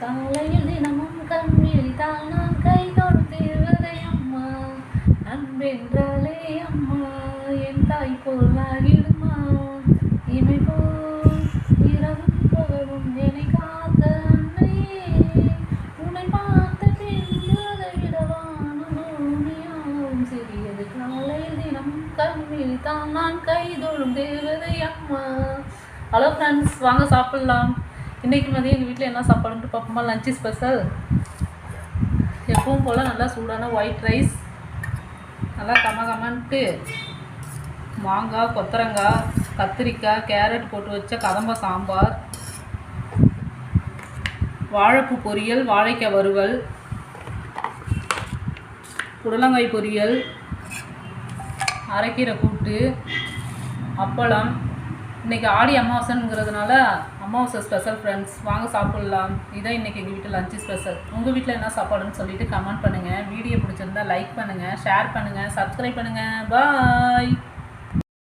காலையில் தினமும் கண் விழித்தால் நான் கை தொடுத்திருவதை அம்மா, அன்பென்றாலே அம்மா என் தாய் போல் ஆகிடுமா, இமை போல் இரவும் பகலும் என்னை காத்த அன்னையே, உன்னை பார்த்த பின் அதை விடவானும் சிறியது. காலையில் தினமும் கண் விழித்தால் நான் கை தொடும் தேவதை அம்மா. ஹலோ ஃப்ரெண்ட்ஸ், வாங்க சாப்பிட்லாம். இன்றைக்கி மதியம் எங்கள் வீட்டில் என்ன சாப்பாடுன்ட்டு பார்ப்போமா? லஞ்சு ஸ்பெஷல் எப்பவும் போல் நல்லா சூடான ஒயிட் ரைஸ், நல்லா கமகமன்ட்டு மாங்காய், கொத்தரங்காய், கத்திரிக்காய், கேரட் போட்டு வச்ச கதம்ப சாம்பார், வாழைப்பூ பொரியல், வாழைக்காய் வறுவல், புடலங்காய் பொரியல், அரைக்கீரை கூட்டு, அப்பளம். இன்றைக்கி ஆடி அமாவாசைங்கிறதுனால அமாவாசை ஸ்பெஷல் ஃப்ரெண்ட்ஸ். வாங்க சாப்பிட்லாம். இதான் இன்றைக்கி எங்கள் வீட்டில் லஞ்சு ஸ்பெஷல். உங்கள் வீட்டில் என்ன சாப்பாடுன்னு சொல்லிவிட்டு கமெண்ட் பண்ணுங்கள். வீடியோ பிடிச்சிருந்தா லைக் பண்ணுங்கள், ஷேர் பண்ணுங்கள், சப்ஸ்கிரைப் பண்ணுங்கள். பாய்.